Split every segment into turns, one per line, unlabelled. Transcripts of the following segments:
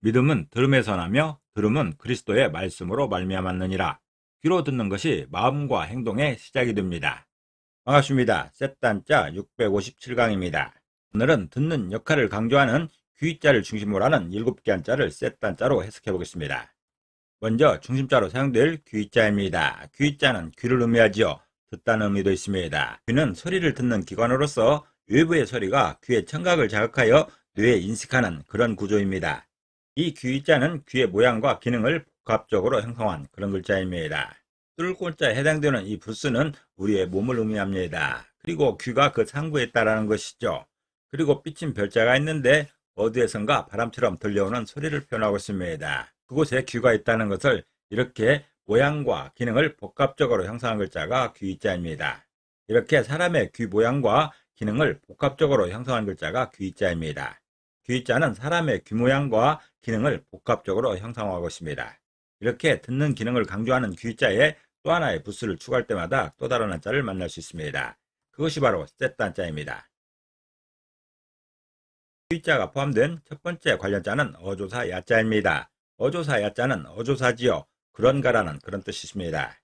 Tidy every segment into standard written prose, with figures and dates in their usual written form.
믿음은 들음에서 나며 들음은 그리스도의 말씀으로 말미암았느니라. 귀로 듣는 것이 마음과 행동의 시작이 됩니다. 반갑습니다. 셋단자 657강입니다. 오늘은 듣는 역할을 강조하는 귀자를 중심으로 하는 7개 한자를 셋단자로 해석해 보겠습니다. 먼저 중심자로 사용될 귀자입니다. 귀자는 귀를 의미하지요. 듣다는 의미도 있습니다. 귀는 소리를 듣는 기관으로서 외부의 소리가 귀의 청각을 자극하여 뇌에 인식하는 그런 구조입니다. 이 귀자는 귀의 모양과 기능을 복합적으로 형성한 그런 글자입니다. 뚫골자에 해당되는 이 부스는 우리의 몸을 의미합니다. 그리고 귀가 그 상부에 있다는 것이죠. 그리고 삐친 별자가 있는데 어디에선가 바람처럼 들려오는 소리를 표현하고 있습니다. 그곳에 귀가 있다는 것을 이렇게 모양과 기능을 복합적으로 형성한 글자가 귀자입니다. 이렇게 사람의 귀 모양과 기능을 복합적으로 형성한 글자가 귀자입니다. 귀자는 사람의 귀 모양과 기능을 복합적으로 형성하고 있습니다. 이렇게 듣는 기능을 강조하는 귀자에 또 하나의 부수를 추가할 때마다 또 다른 한자를 만날 수 있습니다. 그것이 바로 셋단자입니다. 귀자가 포함된 첫 번째 관련자는 어조사 야자입니다. 어조사 야자는 어조사지요. 그런가라는 그런 뜻이 있습니다.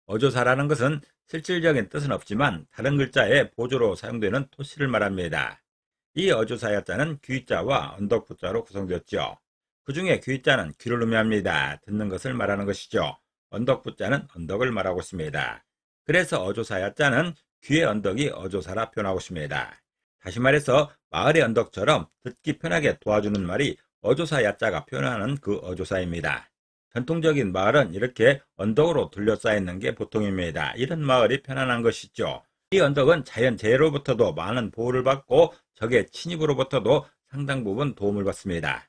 어조사라는 것은 실질적인 뜻은 없지만 다른 글자의 보조로 사용되는 토시를 말합니다. 이 어조사 야자는 귀자와 언덕부자로 구성되었죠. 그 중에 귀자는 귀를 의미합니다. 듣는 것을 말하는 것이죠. 언덕부자는 언덕을 말하고 있습니다. 그래서 어조사 야자는 귀의 언덕이 어조사라 표현하고 있습니다. 다시 말해서 마을의 언덕처럼 듣기 편하게 도와주는 말이 어조사 야자가 표현하는 그 어조사입니다. 전통적인 마을은 이렇게 언덕으로 둘러싸여 있는 게 보통입니다. 이런 마을이 편안한 것이죠. 이 언덕은 자연재해로부터도 많은 보호를 받고 적의 침입으로부터도 상당 부분 도움을 받습니다.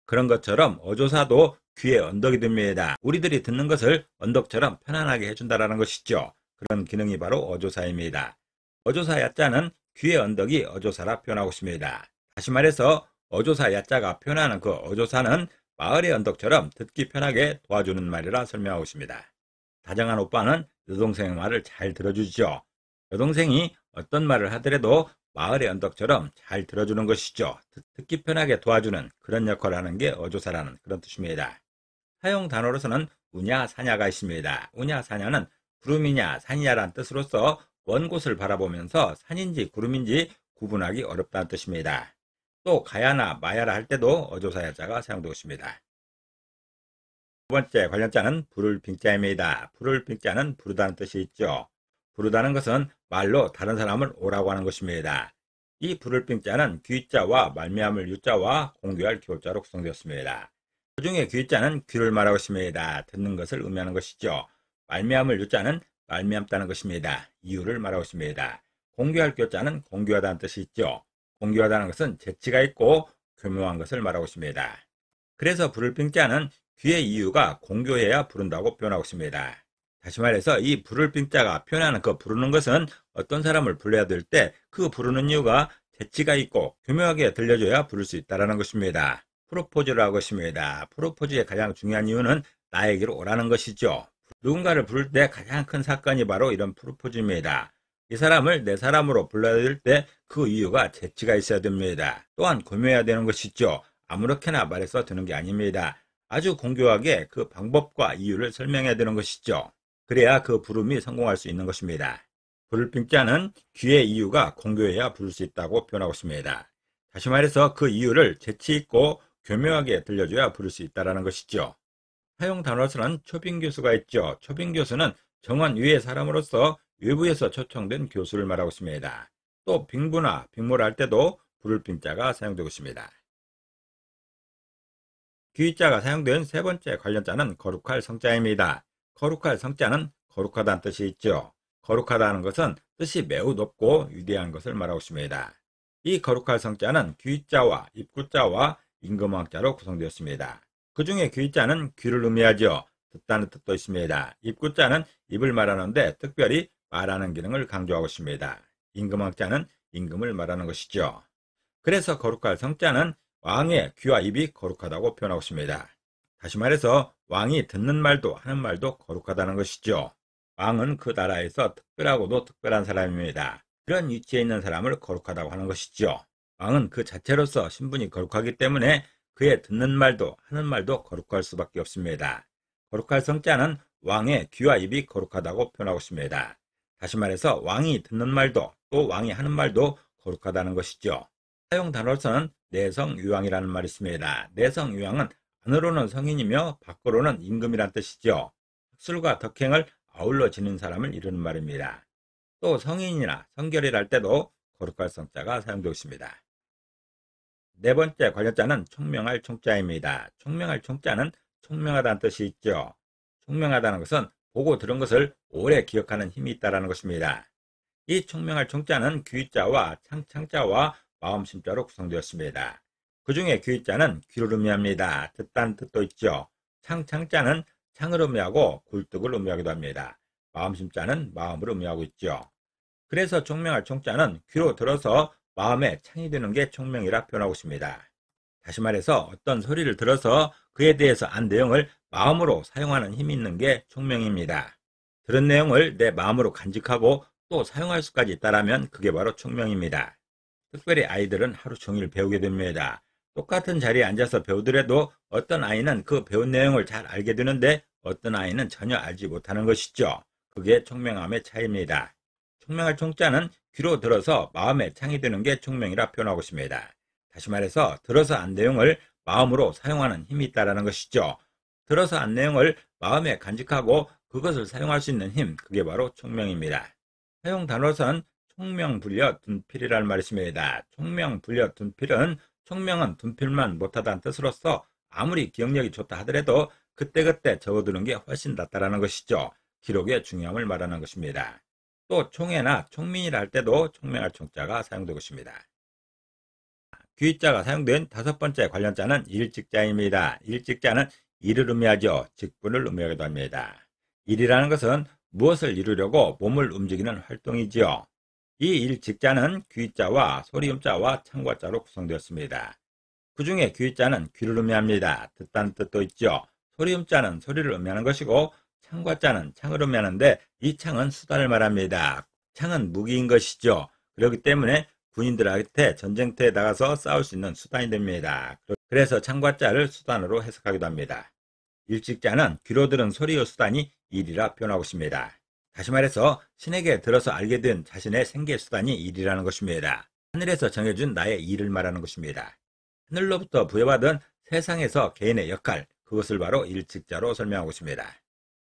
그런 것처럼 어조사도 귀의 언덕이 됩니다. 우리들이 듣는 것을 언덕처럼 편안하게 해준다는 것이죠. 그런 기능이 바로 어조사입니다. 어조사 야자는 귀의 언덕이 어조사라 표현하고 있습니다. 다시 말해서 어조사 야자가 표현하는 그 어조사는 마을의 언덕처럼 듣기 편하게 도와주는 말이라 설명하고 있습니다. 다정한 오빠는 여동생의 말을 잘 들어주죠. 여동생이 어떤 말을 하더라도 마을의 언덕처럼 잘 들어주는 것이죠. 듣기 편하게 도와주는 그런 역할을 하는 게 어조사라는 그런 뜻입니다. 사용 단어로서는 우냐, 사냐가 있습니다. 우냐, 사냐는 구름이냐, 산이냐라는 뜻으로서 먼 곳을 바라보면서 산인지 구름인지 구분하기 어렵다는 뜻입니다. 또 가야나 마야라 할 때도 어조사 야자가 사용되고 있습니다. 두 번째 관련자는 부를 빙자입니다. 부를 빙자는 부르다는 뜻이 있죠. 부르다는 것은 말로 다른 사람을 오라고 하는 것입니다. 이 부를 빙자는 귀자와 말미암을 유자와 공교할 기호자로 구성되었습니다. 그 중에 귀자는 귀를 말하고 있습니다. 듣는 것을 의미하는 것이죠. 말미암을 유자는 말미암다는 것입니다. 이유를 말하고 있습니다. 공교할 기호자는 공교하다는 뜻이 있죠. 공교하다는 것은 재치가 있고 교묘한 것을 말하고 있습니다. 그래서 부를 빙자는 귀의 이유가 공교해야 부른다고 표현하고 있습니다. 다시 말해서 이 부를 빙자가 표현하는 그 부르는 것은 어떤 사람을 불러야 될 때 그 부르는 이유가 재치가 있고 교묘하게 들려줘야 부를 수 있다는 것입니다. 프로포즈를 하고 있습니다. 프로포즈의 가장 중요한 이유는 나에게로 오라는 것이죠. 누군가를 부를 때 가장 큰 사건이 바로 이런 프로포즈입니다. 이 사람을 내 사람으로 불러야 될 때 그 이유가 재치가 있어야 됩니다. 또한 교묘해야 되는 것이죠. 아무렇게나 말해서 되는 게 아닙니다. 아주 공교하게 그 방법과 이유를 설명해야 되는 것이죠. 그래야 그 부름이 성공할 수 있는 것입니다. 부를 빙자는 귀의 이유가 공교해야 부를 수 있다고 표현하고 있습니다. 다시 말해서 그 이유를 재치 있고 교묘하게 들려줘야 부를 수 있다는 것이죠. 사용 단어로서는 초빙교수가 있죠. 초빙교수는 정원 위의 사람으로서 외부에서 초청된 교수를 말하고 있습니다. 또 빙부나 빙모를 할 때도 부를 빙자가 사용되고 있습니다. 귀자가 사용된 세 번째 관련자는 거룩할 성자입니다. 거룩할 성자는 거룩하다는 뜻이 있죠. 거룩하다는 것은 뜻이 매우 높고 위대한 것을 말하고 있습니다. 이 거룩할 성자는 귀자와 입구자와 임금왕자로 구성되었습니다. 그 중에 귀자는 귀를 의미하죠. 듣다는 뜻도 있습니다. 입구자는 입을 말하는데 특별히 말하는 기능을 강조하고 있습니다. 임금왕자는 임금을 말하는 것이죠. 그래서 거룩할 성자는 왕의 귀와 입이 거룩하다고 표현하고 있습니다. 다시 말해서 왕이 듣는 말도 하는 말도 거룩하다는 것이죠. 왕은 그 나라에서 특별하고도 특별한 사람입니다. 그런 위치에 있는 사람을 거룩하다고 하는 것이죠. 왕은 그 자체로서 신분이 거룩하기 때문에 그의 듣는 말도 하는 말도 거룩할 수밖에 없습니다. 거룩할 성자는 왕의 귀와 입이 거룩하다고 표현하고 있습니다. 다시 말해서 왕이 듣는 말도 또 왕이 하는 말도 거룩하다는 것이죠. 사용 단어로서는 내성유왕이라는 말이 있습니다. 내성유왕은 안으로는 성인이며 밖으로는 임금이란 뜻이죠. 학술과 덕행을 아울러 지닌 사람을 이루는 말입니다. 또 성인이나 성결이라 할 때도 거룩할 성자가 사용되고 있습니다. 네 번째 관련자는 총명할 총자입니다. 총명할 총자는 총명하다는 뜻이 있죠. 총명하다는 것은 보고 들은 것을 오래 기억하는 힘이 있다는 것입니다. 이 총명할 총자는 귀자와 창자와 마음심자로 구성되었습니다. 그 중에 귀자는 귀를 의미합니다. 듣다는 뜻도 있죠. 창자는 창을 의미하고 굴뚝을 의미하기도 합니다. 마음심자는 마음을 의미하고 있죠. 그래서 총명할 총자는 귀로 들어서 마음에 창이 되는 게 총명이라 표현하고 있습니다. 다시 말해서 어떤 소리를 들어서 그에 대해서 안 내용을 마음으로 사용하는 힘이 있는 게 총명입니다. 들은 내용을 내 마음으로 간직하고 또 사용할 수까지 있다면 그게 바로 총명입니다. 특별히 아이들은 하루 종일 배우게 됩니다. 똑같은 자리에 앉아서 배우더라도 어떤 아이는 그 배운 내용을 잘 알게 되는데 어떤 아이는 전혀 알지 못하는 것이죠. 그게 총명함의 차이입니다. 총명할 총자는 귀로 들어서 마음에 창이 되는 게 총명이라 표현하고 있습니다. 다시 말해서 들어서 안 내용을 마음으로 사용하는 힘이 있다는 것이죠. 들어서 안 내용을 마음에 간직하고 그것을 사용할 수 있는 힘, 그게 바로 총명입니다. 사용 단어로서는 총명불려 둔필이라는 말이 있습니다. 총명불려 둔필은 총명은 둔필만 못하다는 뜻으로서 아무리 기억력이 좋다 하더라도 그때그때 적어두는 게 훨씬 낫다는 것이죠. 기록의 중요함을 말하는 것입니다. 또 총애나 총민이라 할 때도 총명할 총자가 사용되고 있습니다. 귀자가 사용된 다섯 번째 관련자는 일직자입니다. 일직자는 일을 의미하죠. 직분을 의미하기도 합니다. 일이라는 것은 무엇을 이루려고 몸을 움직이는 활동이지요. 이 일직자는 귀자와 소리음자와 창과자로 구성되었습니다. 그 중에 귀자는 귀를 의미합니다. 듣다는 뜻도 있죠. 소리음자는 소리를 의미하는 것이고 창과자는 창을 의미하는데 이 창은 수단을 말합니다. 창은 무기인 것이죠. 그렇기 때문에 군인들한테 전쟁터에 나가서 싸울 수 있는 수단이 됩니다. 그래서 창과자를 수단으로 해석하기도 합니다. 일직자는 귀로 들은 소리의 수단이 일이라 표현하고 있습니다. 다시 말해서 신에게 들어서 알게 된 자신의 생계 수단이 일이라는 것입니다. 하늘에서 정해준 나의 일을 말하는 것입니다. 하늘로부터 부여받은 세상에서 개인의 역할, 그것을 바로 일직자로 설명하고 있습니다.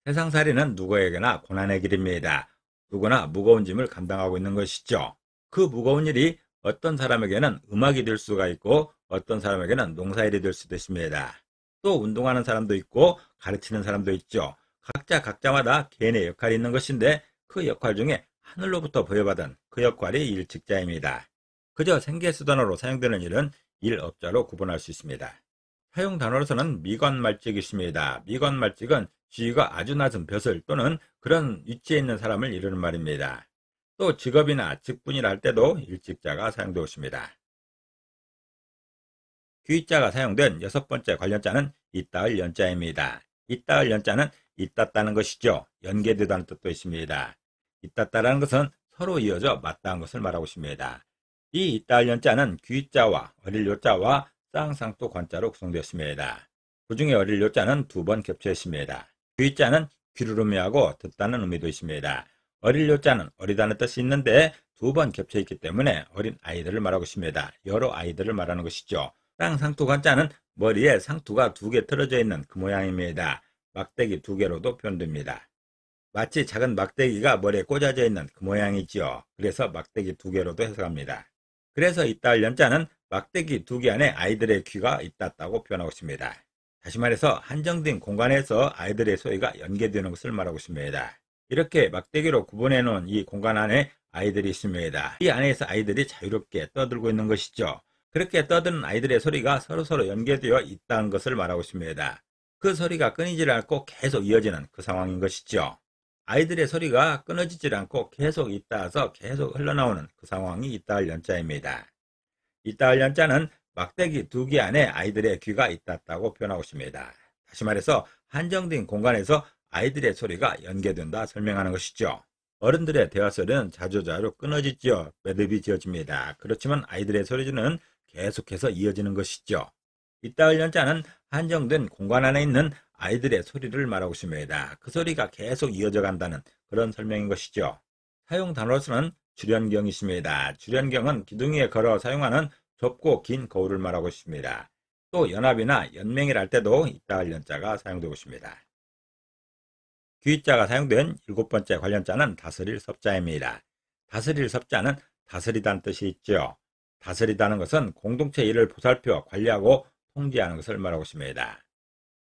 세상살이는 누구에게나 고난의 길입니다. 누구나 무거운 짐을 감당하고 있는 것이죠. 그 무거운 일이 어떤 사람에게는 음악이 될 수가 있고 어떤 사람에게는 농사일이 될 수도 있습니다. 또 운동하는 사람도 있고 가르치는 사람도 있죠. 각자마다 개인의 역할이 있는 것인데 그 역할 중에 하늘로부터 부여받은 그 역할이 일직자입니다. 그저 생계수단으로 사용되는 일은 일업자로 구분할 수 있습니다. 사용 단어로서는 미관말직이 있습니다. 미관말직은 지위가 아주 낮은 벼슬 또는 그런 위치에 있는 사람을 이루는 말입니다. 또 직업이나 직분이라 할 때도 일직자가 사용되고 있습니다. 귀자가 사용된 여섯 번째 관련자는 이따을 연자입니다. 이따을 연자는 있닿다는 것이죠. 연계되다는 뜻도 있습니다. 있닿다라는 것은 서로 이어져 맞닿은 것을 말하고 있습니다. 이 이따을 연자는 귀자와 어릴 요자와 쌍쌍또 관자로 구성되었습니다. 그 중에 어릴 요자는 두 번 겹쳐 있습니다. 귀자는 귀를 의미하고 듣다는 의미도 있습니다. 어릴 요자는 어리다는 뜻이 있는데 두 번 겹쳐 있기 때문에 어린 아이들을 말하고 있습니다. 여러 아이들을 말하는 것이죠. 쌍쌍또 관자는 머리에 상투가 두 개 틀어져 있는 그 모양입니다. 막대기 두 개로도 표현됩니다. 마치 작은 막대기가 머리에 꽂아져 있는 그 모양이지요. 그래서 막대기 두 개로도 해석합니다. 그래서 이따을 연자는 막대기 두 개 안에 아이들의 귀가 있다고 표현하고 있습니다. 다시 말해서 한정된 공간에서 아이들의 소리가 연계되는 것을 말하고 있습니다. 이렇게 막대기로 구분해 놓은 이 공간 안에 아이들이 있습니다. 이 안에서 아이들이 자유롭게 떠들고 있는 것이죠. 그렇게 떠드는 아이들의 소리가 서로서로 연계되어 있다는 것을 말하고 있습니다. 그 소리가 끊이질 않고 계속 이어지는 그 상황인 것이죠. 아이들의 소리가 끊어지질 않고 계속 있다서 계속 흘러나오는 그 상황이 이따을 연자입니다. 이따을 연자는 막대기 두 개 안에 아이들의 귀가 있다고 표현하고 있습니다. 다시 말해서 한정된 공간에서 아이들의 소리가 연계된다 설명하는 것이죠. 어른들의 대화 소리는 자주자주 끊어지죠. 매듭이 지어집니다. 그렇지만 아이들의 소리는 계속해서 이어지는 것이죠. 이따을 연자는 한정된 공간 안에 있는 아이들의 소리를 말하고 있습니다. 그 소리가 계속 이어져 간다는 그런 설명인 것이죠. 사용 단어로서는 주련경이 있습니다. 주련경은 기둥 위에 걸어 사용하는 좁고 긴 거울을 말하고 있습니다. 또 연합이나 연맹이라 할 때도 이따을 연자가 사용되고 있습니다. 귀자가 사용된 7번째 관련자는 다스릴 섭자입니다. 다스릴 섭자는 다스리다는 뜻이 있죠. 다스리다는 것은 공동체 일을 보살펴 관리하고 통제하는 것을 말하고 있습니다.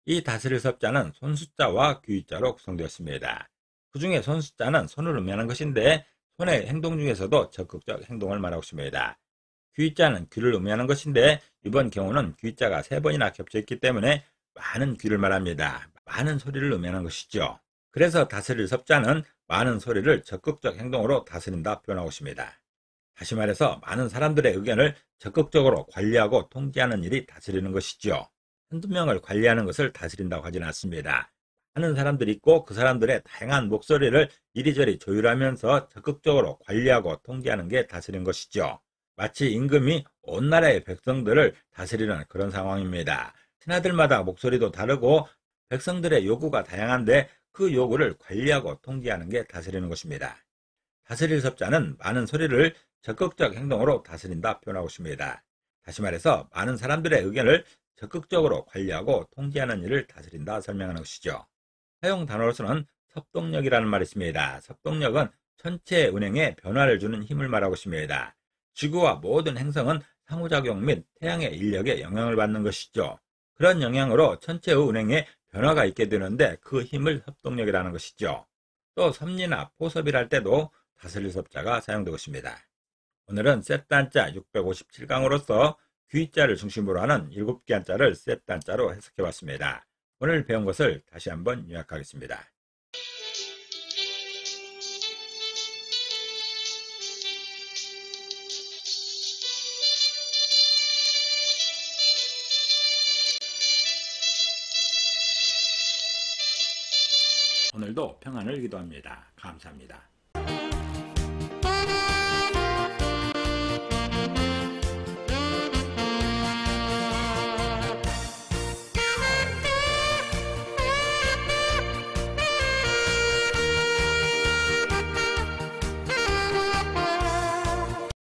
이 다스릴 섭자는 손숫자와 귀자로 구성되었습니다. 그 중에 손숫자는 손을 의미하는 것인데 손의 행동 중에서도 적극적 행동을 말하고 있습니다. 귀자는 귀를 의미하는 것인데 이번 경우는 귀자가 3번이나 겹쳐 있기 때문에 많은 귀를 말합니다. 많은 소리를 의미하는 것이죠. 그래서 다스릴 섭자는 많은 소리를 적극적 행동으로 다스린다 표현하고 있습니다. 다시 말해서 많은 사람들의 의견을 적극적으로 관리하고 통제하는 일이 다스리는 것이죠. 한두 명을 관리하는 것을 다스린다고 하지는 않습니다. 많은 사람들이 있고 그 사람들의 다양한 목소리를 이리저리 조율하면서 적극적으로 관리하고 통제하는 게 다스리는 것이죠. 마치 임금이 온 나라의 백성들을 다스리는 그런 상황입니다. 신하들마다 목소리도 다르고 백성들의 요구가 다양한데 그 요구를 관리하고 통제하는 게 다스리는 것입니다. 다스릴 섭자는 많은 소리를 적극적 행동으로 다스린다 표현하고 있습니다. 다시 말해서 많은 사람들의 의견을 적극적으로 관리하고 통제하는 일을 다스린다 설명하는 것이죠. 사용 단어로서는 섭동력이라는 말이 있습니다. 섭동력은 전체 운행에 변화를 주는 힘을 말하고 있습니다. 지구와 모든 행성은 상호작용 및 태양의 인력에 영향을 받는 것이죠. 그런 영향으로 전체의 운행에 변화가 있게 되는데 그 힘을 섭동력이라는 것이죠. 또 섭리나 포섭이라 할 때도 다스릴 섭자가 사용되고 있습니다. 오늘은 셋단자 657강으로서 귀자를 중심으로 하는 7개 한자를 셋단자로 해석해봤습니다. 오늘 배운 것을 다시 한번 요약하겠습니다. 오늘도 평안을 기도합니다. 감사합니다.